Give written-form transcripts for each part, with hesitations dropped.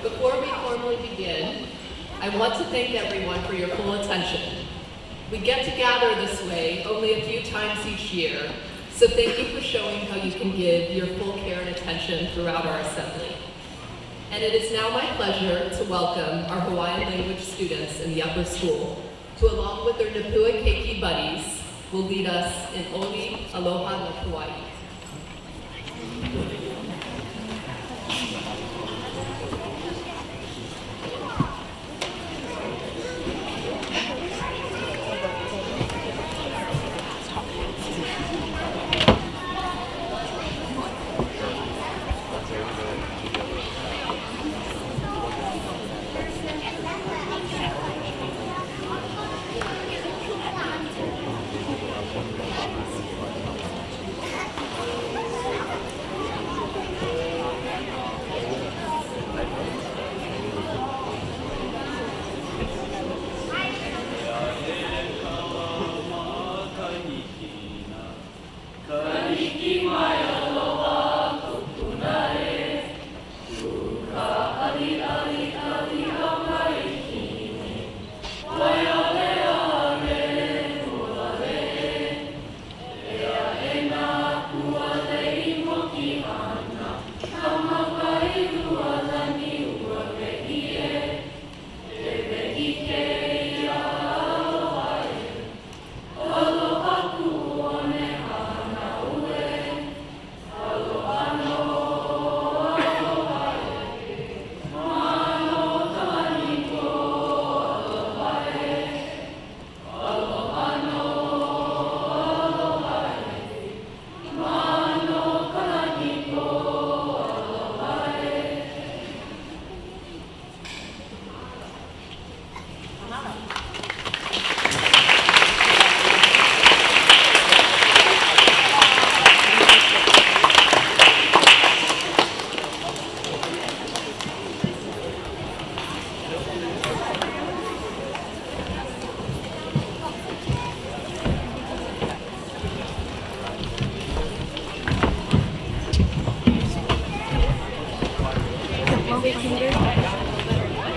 Before we formally begin, I want to thank everyone for your full attention. We get to gather this way only a few times each year, so thank you for showing how you can give your full care and attention throughout our assembly. And it is now my pleasure to welcome our Hawaiian language students in the upper school, who along with their Napua Keiki buddies, will lead us in Oli Aloha no Hawaii.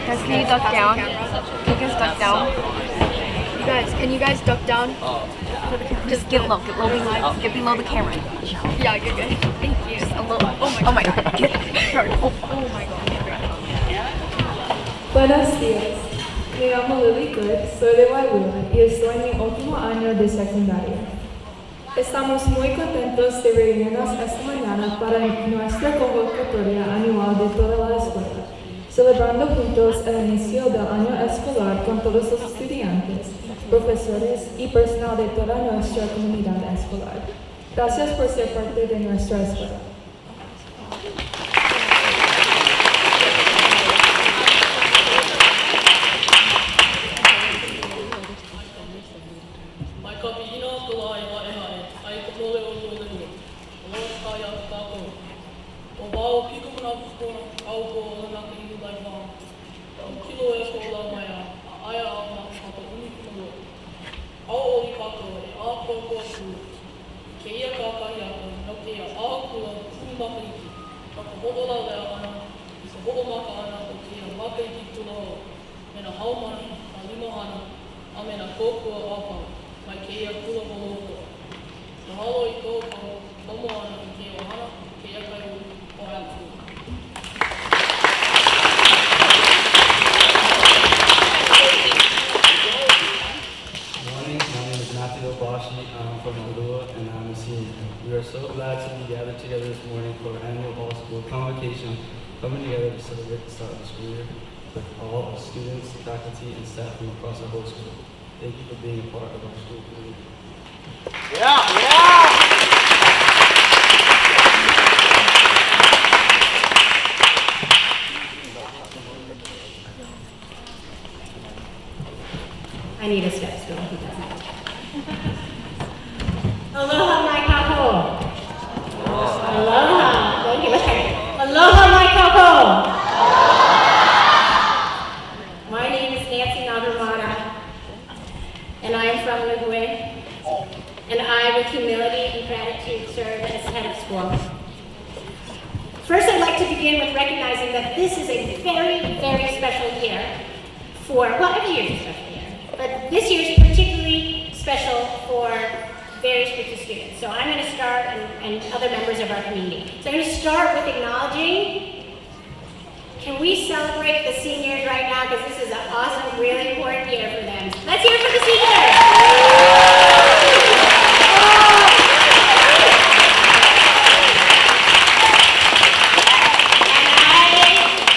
Guys, can you duck down? Can you guys duck down? You guys, can you guys duck down? Just get below the camera. Yeah, good. Thank you. Just a little. Oh my god. Get started. Oh my god. Buenos días. Me llamo Lily Good, soy de Wailua y estoy en mi último año de secundaria. Estamos muy contentos de reunirnos esta mañana para nuestra convocatoria anual de toda la escuela, celebrando juntos el inicio del año escolar con todos los estudiantes, profesores y personal de toda nuestra comunidad escolar. Gracias por ser parte de nuestra escuela. I'm from Honduras and I'm a senior. We are so glad to be gathered together this morning for our annual all school convocation, coming together to celebrate the start of the school year with all students, faculty, and staff from across our whole school. Thank you for being a part of our school community. Yeah! need a step stool, he doesn't. Aloha, my kaho. Aloha. Thank you. Let's try it. Aloha, my kaho. My name is Nancy Nagamata, and I am from Lihue, and I, with humility and gratitude, serve as head of school. First, I'd like to begin with recognizing that this is a very, very special year for, well, every year is a special year, but this year is particularly special for various groups of students. So I'm going to start, and other members of our community. So I'm going to start with acknowledging, can we celebrate the seniors right now? Because this is an awesome, really important year for them. Let's hear it for the seniors! And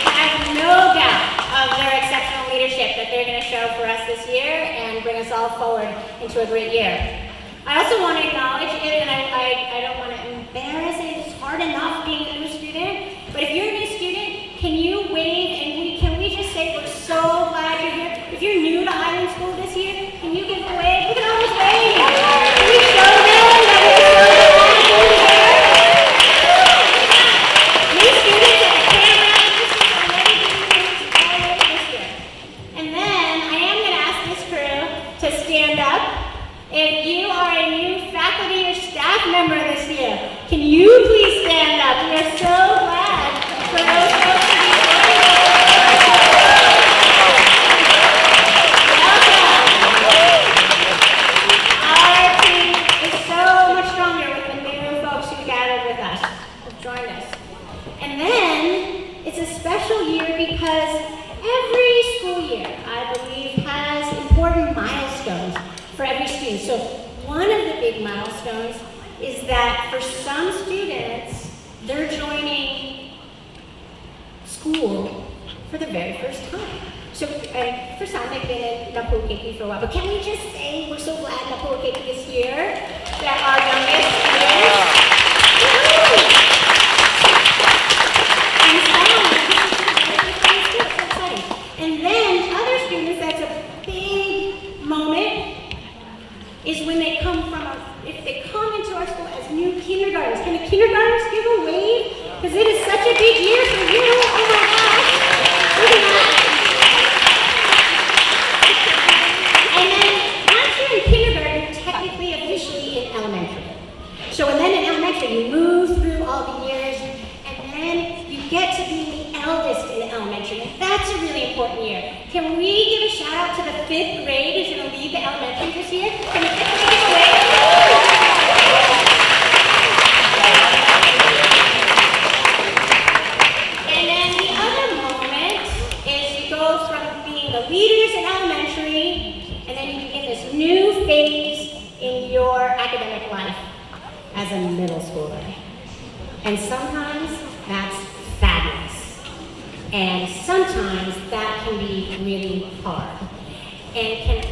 I have no doubt of their exceptional leadership that they're going to show for us this year and bring us all forward into a great year. I also want to acknowledge it, and I don't want to embarrass it. It's hard enough being a new student, but if you're a new student, can you wave and can we just say we're so glad you're here? If you're new to Island School this year, can you give a wave? Look at all those waves. Can we show them that we're so glad you're here? New students at the camera, this is already doing things already this year. And then I am going to ask this crew to stand up. If you are a new faculty or staff member this year, can you please stand up? We are so glad for those folks to be joining us. Welcome. Our team is so much stronger with the new folks who gathered with us, who joined us. And then, it's a special year because every school year, I believe, has important milestones for every student. So one of the big milestones is that for some students, they're joining school for the very first time. So for some, they've been in Napu'ukeki for a while, but can we just say we're so glad Napu'ukeki is here, that our youngest students, and then other students, that's a big moment, is when they come if they come into our school as new kindergartners. Can the kindergartners give a wave? Because it is such a big year for you. Oh my gosh. Look at that. And then once you're in kindergarten, you're technically officially in elementary. So and then in elementary, you move through all the years, and then you get to be the eldest in elementary. And that's a really important year. Can we give a shout out to the 5th grade who's going to lead the elementary this year? Can the 5th grade give a wave? And then the other moment is you go from being the leaders in elementary, and then you begin this new phase in your academic life as a middle schooler. And sometimes that's fabulous. And sometimes that can be really hard. And can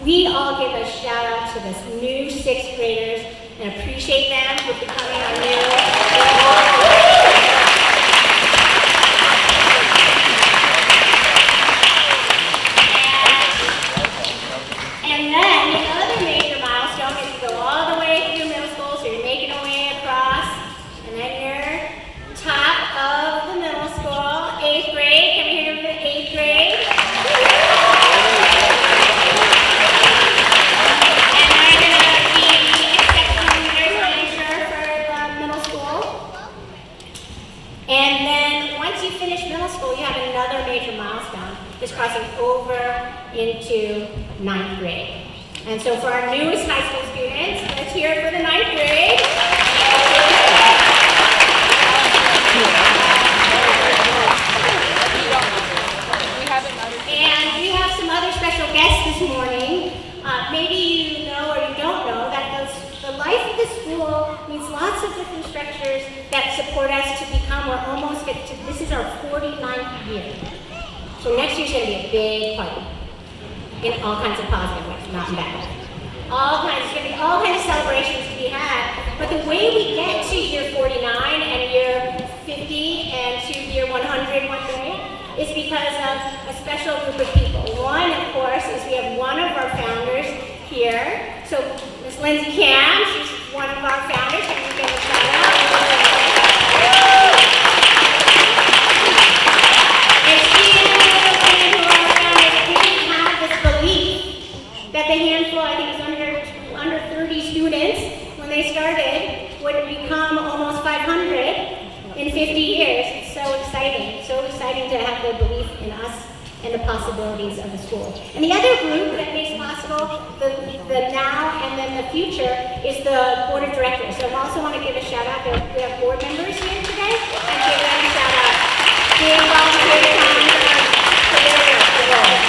we all give a shout out to this new 6th graders and appreciate them for becoming our new And then the other major milestone is to go all the way through middle school, so you're making your way across, and then you're top of the middle school, 8th grade. Can we hear them for the 8th grade? And they're going to be exceptional leaders, I'm sure, for middle school. And then once you finish middle school, you have another major milestone, just crossing over into 9th grade. And so for our newest high school students, let's hear it for the 9th grade. And we have some other special guests this morning. Maybe you know or you don't know that the life of the school needs lots of different structures that support us to become, we're almost get to, this is our 49th year. So next year's going to be a big party. In all kinds of positive ways, not in bad ways. There's going to be all kinds of celebrations to be had. But the way we get to year 49 and year 50 and to year 100 one day is because of a special group of people. One, of course, is we have one of our founders here. So Miss Lindsay Cam, she's one of our founders. Can you give a shout out? And she and another woman who are our founders didn't have this belief that the handful, I think it was under 30 students when they started, would become almost 500 in 50 years. It's so exciting to have their belief in us and the possibilities of the school. And the other group that makes possible the now and then the future is the board of directors. So I also want to give a shout out. We have board members here today, and give them a shout out. Being volunteer time for their role.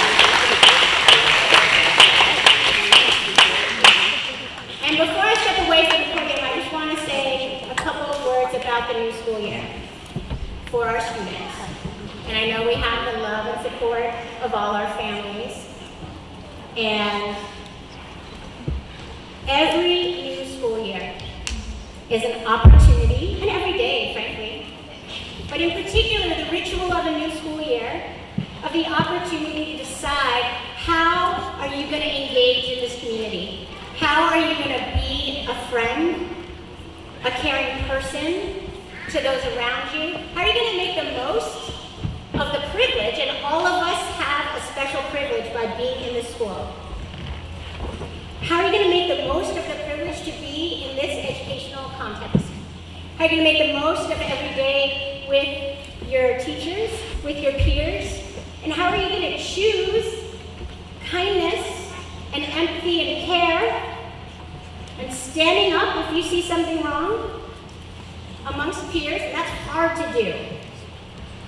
And before I step away from the podium, I just want to say a couple of words about the new school year for our students. And I know we have the love and support of all our families. And every new school year is an opportunity, and every day, frankly, but in particular, the ritual of a new school year, of the opportunity to decide how are you going to engage in this community? How are you going to be a friend, a caring person to those around you? How are you going to make the most of the privilege, and all of us have a special privilege by being in this school? How are you going to make the most of the privilege to be in this educational context? How are you going to make the most of every day with your teachers, with your peers? And how are you going to choose kindness and empathy and care and standing up if you see something wrong amongst peers? That's hard to do.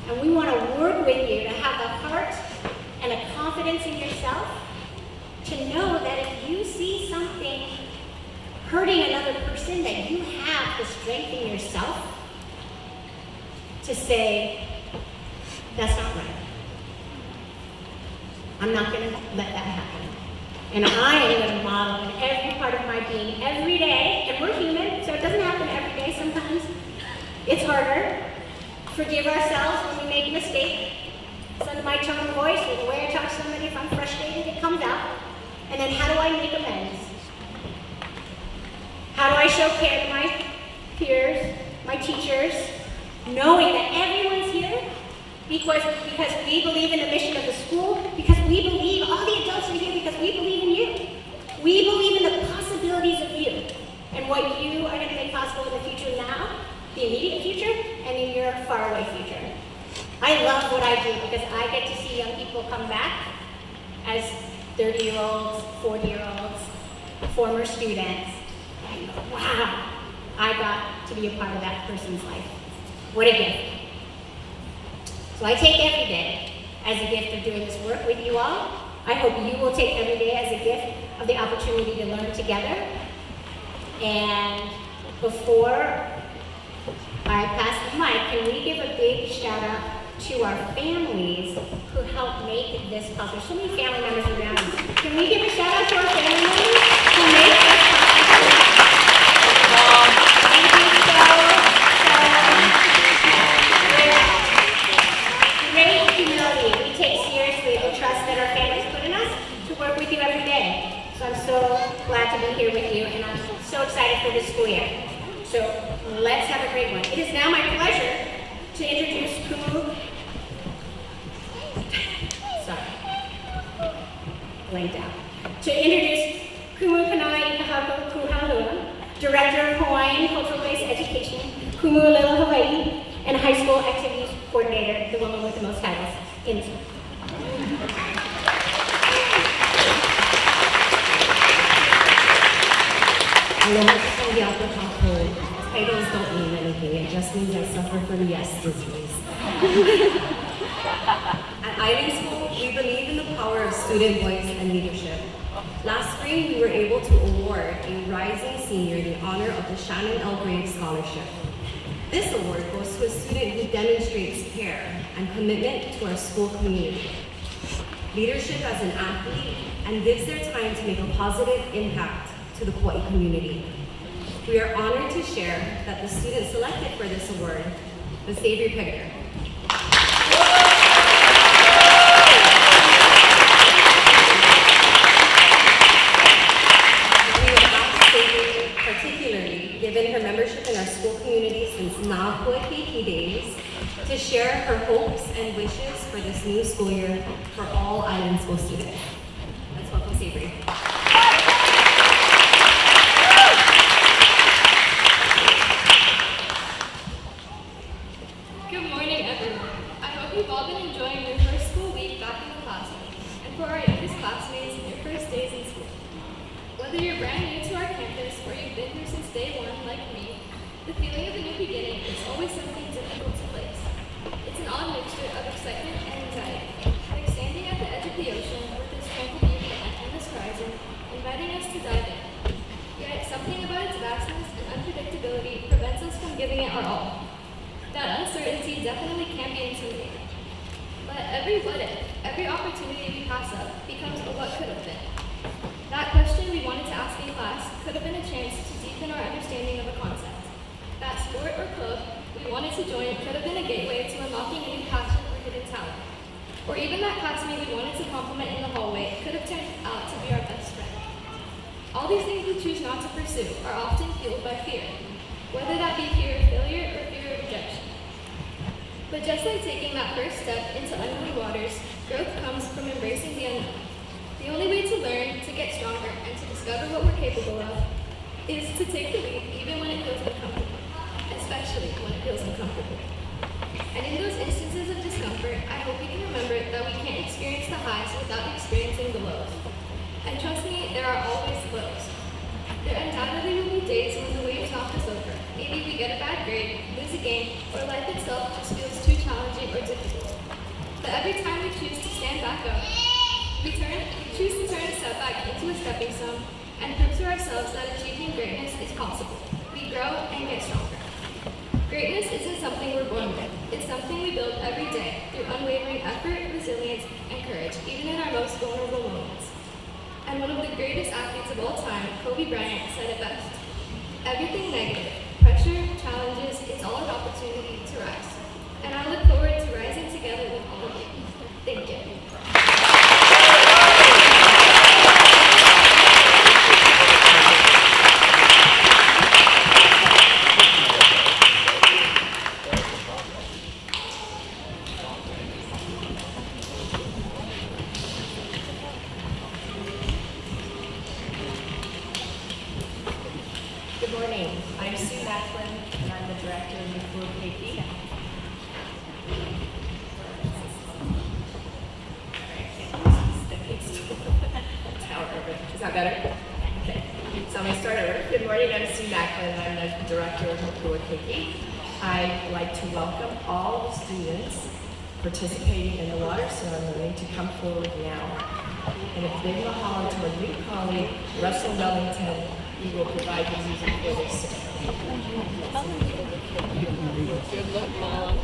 And we want to work with you to have the heart and a confidence in yourself to know that if you see something hurting another person, that you have the strength in yourself to say, that's not right. I'm not going to let that happen. And I am going to model in every part of my being every day, and we're human, so it doesn't happen every day sometimes. It's harder. Forgive ourselves when we make a mistake. Some of my tone of voice or the way I talk to somebody, if I'm frustrated, it comes out. And then how do I make amends? How do I show care to my peers, my teachers, knowing that everyone's here because we believe in the mission of the school, because we believe, all the adults are here because we believe in you. We believe in the possibilities of you and what you are going to make possible in the future now, the immediate future, and in your faraway future. I love what I do because I get to see young people come back as 30-year-olds, 40-year-olds, former students. And go, wow, I got to be a part of that person's life. What a gift. So I take every day as a gift of doing this work with you all. I hope you will take every day as a gift of the opportunity to learn together. And before I pass the mic, can we give a big shout out to our families who helped make this possible? So many family members around us. Can we give a shout out to our family members who made this possible? Thank you with great humility, we take seriously the trust that our families put in us to work with you every day. So I'm so glad to be here with you, and I'm so excited for this school year. So let's have a great one. It is now my pleasure to introduce Kumu. Sorry, blanked out. To introduce Kumu Kanai Kuhalua, Director of Hawaiian Cultural-Based Education, Kumu Lila Hawaii, and High School Activities Coordinator, the woman with the most titles in this. Titles don't mean anything, it just means I suffer from yes disease. At Ivy School, we believe in the power of student voice and leadership. Last spring, we were able to award a rising senior the honor of the Shannon L. Graves Scholarship. This award goes to a student who demonstrates care and commitment to our school community, leadership as an athlete, and gives their time to make a positive impact to the Kauai community. We are honored to share that the student selected for this award was Xavier Pegger. Grace to share her hopes and wishes for this new school year for all Island School students. Let's welcome Sabri. Good morning, everyone. I hope you've all been enjoying your first school week back in the classroom, and for our youngest classmates in your first days in school. Whether you're brand new to our campus or you've been here since day one, like me, the feeling of a new beginning is always something difficult to place. It's an odd mixture of excitement and anxiety, like standing at the edge of the ocean with its tranquil beauty and endless horizon, inviting us to dive in. Yet something about its vastness and unpredictability prevents us from giving it our all. That uncertainty definitely can be intimidating. But every what if, every opportunity we pass up becomes a what could have been. That question we wanted to ask in class could have been a chance to deepen our understanding of a concept. That sport or club we wanted to join could have been a gateway to unlocking a new passion or hidden talent. Or even that classmate we wanted to compliment in the hallway could have turned out to be our best friend. All these things we choose not to pursue are often fueled by fear, whether that be fear of failure or fear of rejection. But just like taking that first step into unknown waters, growth comes from embracing the unknown. The only way to learn, to get stronger, and to discover what we're capable of is to take the leap even when it feels uncomfortable, especially when it feels uncomfortable. And in those instances of discomfort, I hope we can remember that we can't experience the highs without experiencing the lows. And trust me, there are always lows. There undoubtedly will be days when the waves knock us over. Maybe we get a bad grade, lose a game, or life itself just feels too challenging or difficult. But every time we choose to stand back up, we choose to turn a setback into a stepping stone and prove to ourselves that achieving greatness is possible. We grow and get stronger. Greatness isn't something we're born with. It's something we build every day through unwavering effort, resilience, and courage, even in our most vulnerable moments. And one of the greatest athletes of all time, Kobe Bryant, said it best. Everything negative, pressure, challenges, it's all an opportunity to rise. And I look forward to rising together with all of you. Thank you. Good morning. I'm Sue Macklin, and I'm the director of Convocation. Is that better? Okay. So I'm going to start over. Good morning. I'm Sue Macklin, and I'm the director of Convocation. I'd like to welcome all the students participating in the water ceremony to come forward now. And a big mahalo to our new colleague, Russell Wellington, who will provide the music for this ceremony. Good luck, Mom.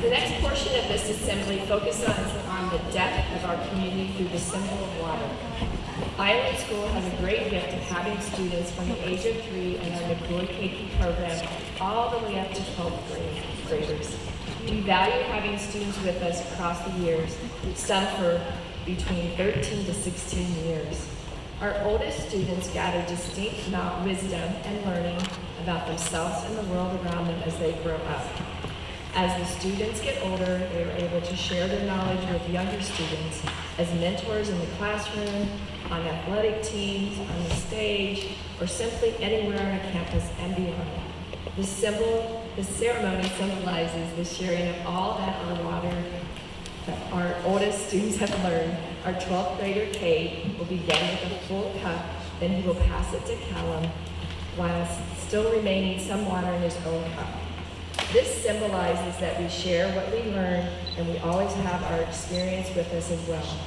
The next portion of this assembly focuses on the depth of our community through the symbol of water. Island School has a great gift of having students from the age of 3 in our Nagoi Keiki program all the way up to 12th graders. value having students with us across the years, some for between 13 to 16 years. Our oldest students gather distinct wisdom and learning about themselves and the world around them as they grow up. As the students get older, they are able to share their knowledge with younger students as mentors in the classroom, on athletic teams, on the stage, or simply anywhere on a campus and beyond. This ceremony symbolizes the sharing of all that our oldest students have learned. Our 12th grader, Kate, will begin with a full cup, then he will pass it to Callum, while still remaining some water in his own cup. This symbolizes that we share what we learn, and we always have our experience with us as well.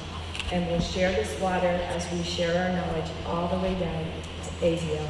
And we'll share this water as we share our knowledge all the way down to AZL.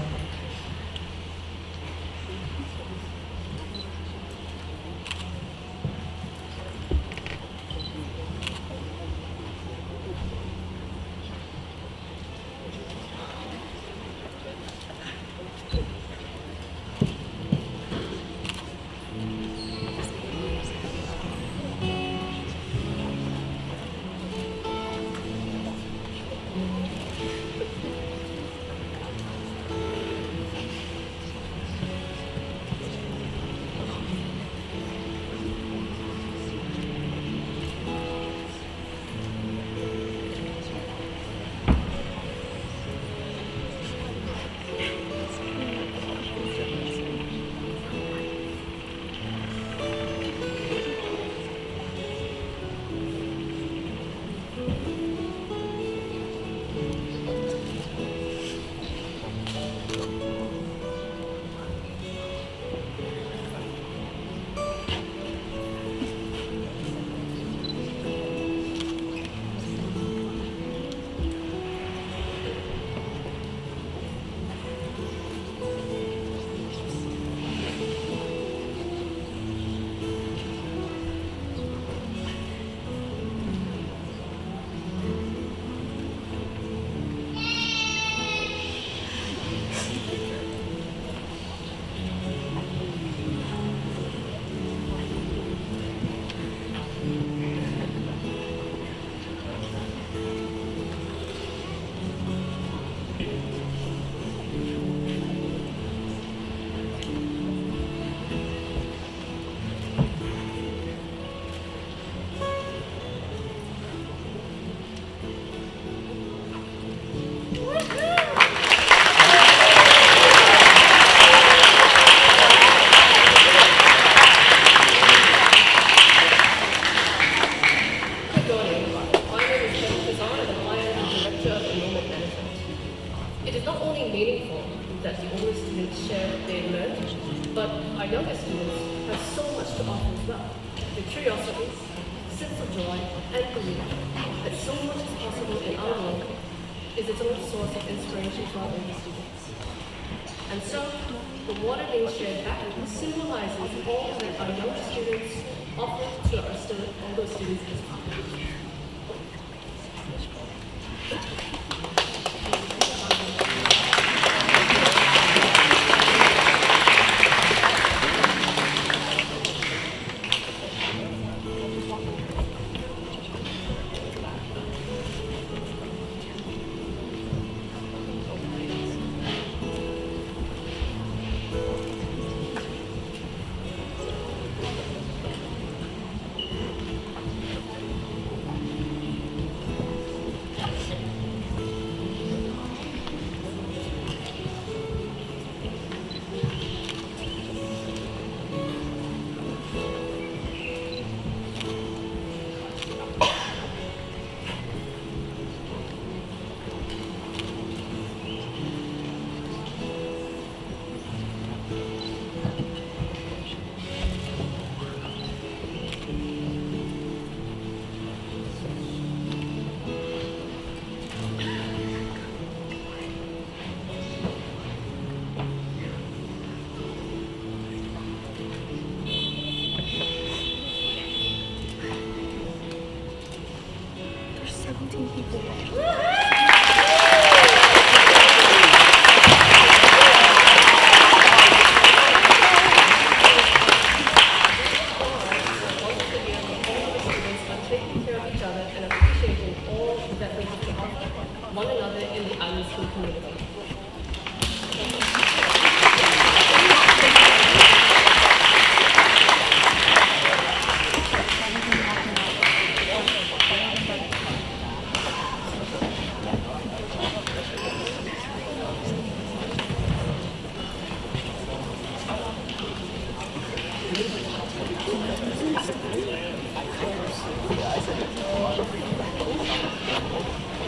community.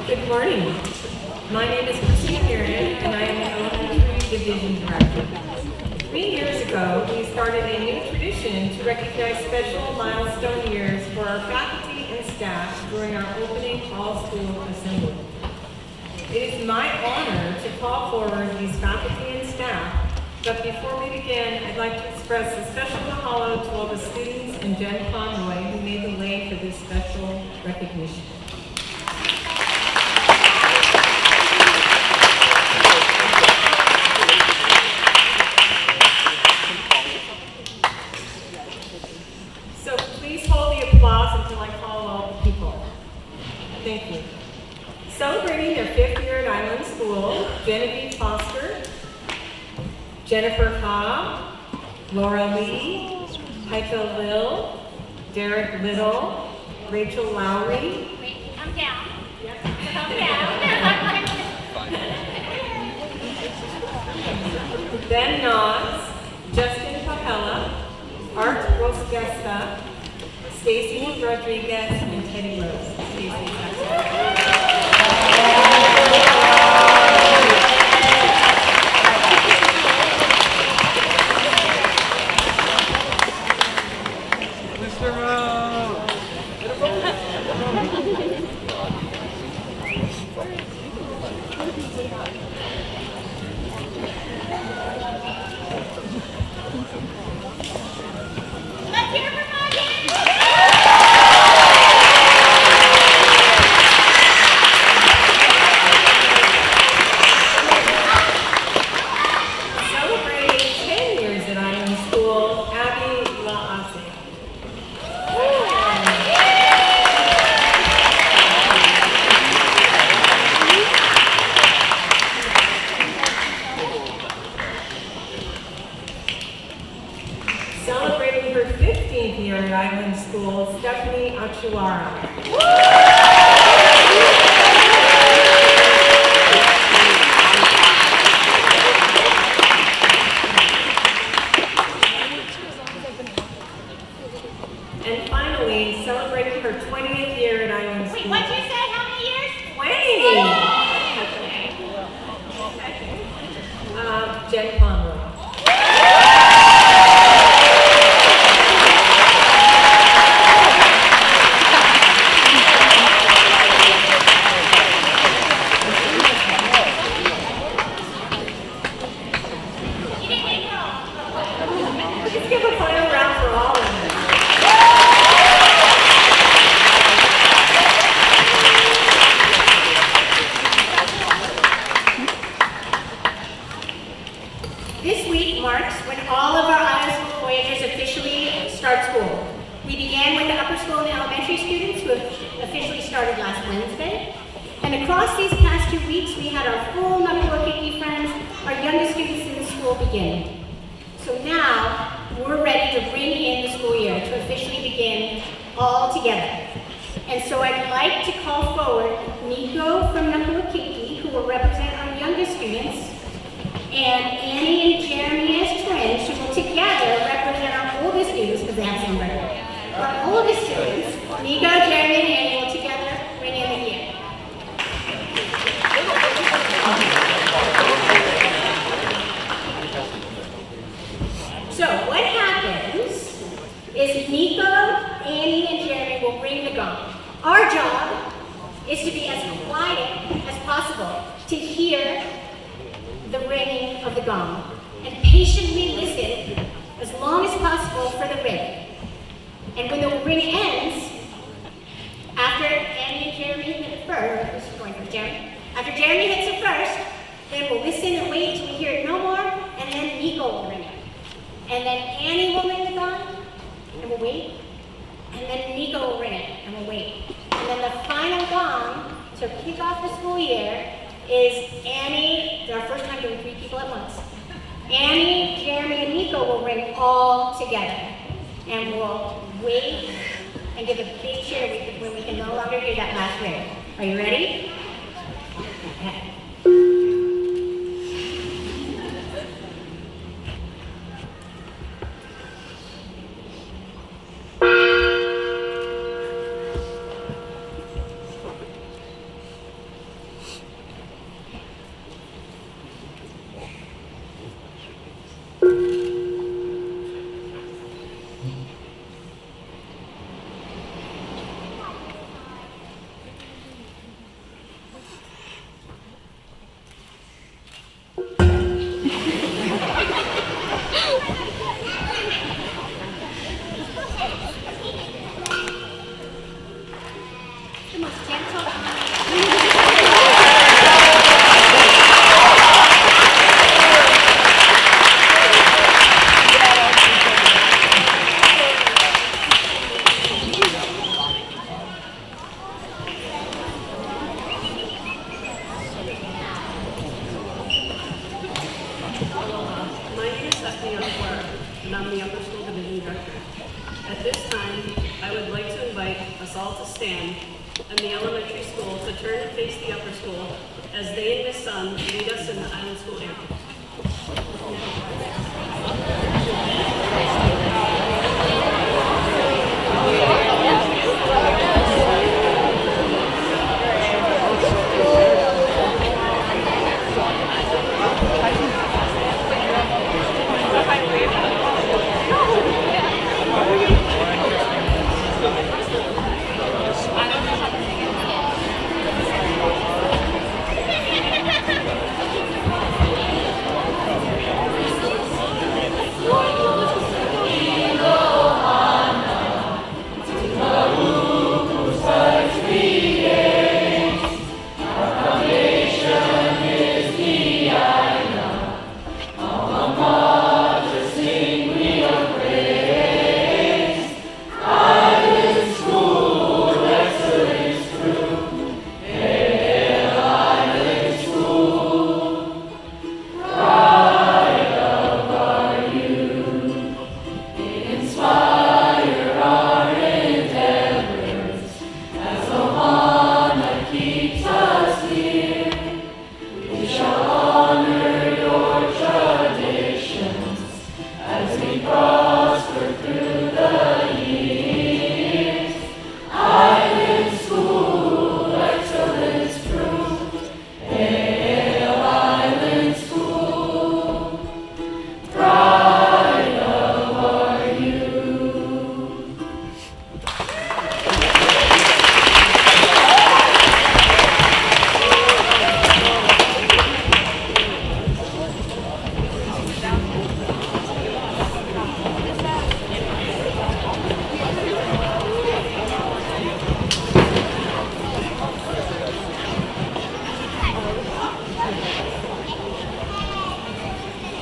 Good morning. My name is Christina Marion, and I am the Elementary Division Director. 3 years ago, we started a new tradition to recognize special milestone years for our faculty and staff during our opening all-school assembly. It is my honor to call forward these faculty and staff, but before we begin, I'd like to express a special mahalo to all the students and Jen Conroy who made the way for this special recognition. So please hold the applause until I call all the people. Thank you. Celebrating their 5th year at Island School, Genevieve Foster, Jennifer Ha, Laura Lee, Heiko Lill, Derek Little, Rachel Lowry. Wait, come down. Yep. Come down. Ben Nas, Justin Papella, Art Rosgesta, Stacy Rodriguez, and Teddy Rose. Stacy. Let's hear from Maggie. Celebrating 10 years at Island School, Abby Laase. Celebrating her 15th year at Island School, Stephanie Achuara. And finally, celebrating her 20th year at Island Wait, School. what'd you say? How many years? 20! Jen Conroy. You didn't get it wrong. Let's give a final round for all of them. This week marks when all of our Island School Voyagers officially start school. We began with the upper school and elementary students who officially started last Wednesday. And across these past 2 weeks, we had our full Nakuakiki friends, our youngest students in the school begin. So now, we're ready to bring in the school year to officially begin all together. And so I'd like to call forward Nico from Nakuakiki, who will represent our youngest students, and Annie and Jeremy as twins, who will together represent our oldest students, because they have some birthday. Our oldest students, Nico, Jeremy, and Annie, will together bring in the year. So what happens is Nico, Annie, and Jeremy will ring the gong. Our job is to be as quiet as possible to hear the ringing of the gong and patiently listen as long as possible for the ring. And when the ring ends, after Annie and Jeremy hit it first, this is going for Jeremy. After Jeremy hits it first, then we'll listen and wait till we hear it no more, and then Nico will ring it. And then Annie will ring the gong, and we'll wait. And then Nico will ring it, and we'll wait. And then the final gong to kick off the school year is Annie, it's our first time doing 3 people at once. Annie, Jeremy, and Nico will bring all together. And we'll wait and give a big cheer when we can no longer hear that last ring. Are you ready? Okay. And I'm the Upper School Division Director. At this time, I would like to invite us all to stand and the elementary school to turn and face the upper school as they and Miss Sun lead us in the Island School anthem.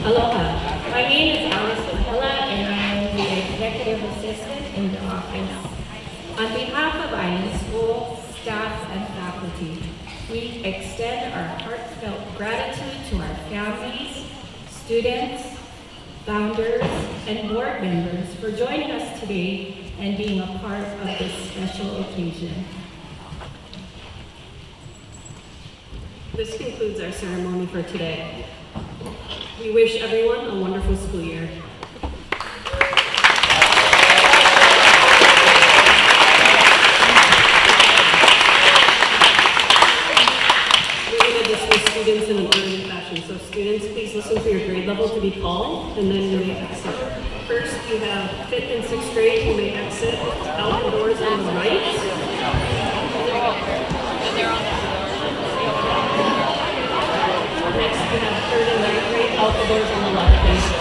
Aloha. My name is Alice Lahela, and I am the Executive Assistant in the office. On behalf of Island School, staff, and faculty, we extend our heartfelt gratitude to our families, students, founders, and board members for joining us today and being a part of this special occasion. This concludes our ceremony for today. We wish everyone a wonderful school year. We're going to dismiss students in an orderly fashion. So students, please listen for your grade level to be called, and then you may exit. First, you have 5th and 6th grade. You may exit out the doors on the right. Next, you have 3rd and 9th grade. Out the doors on the left.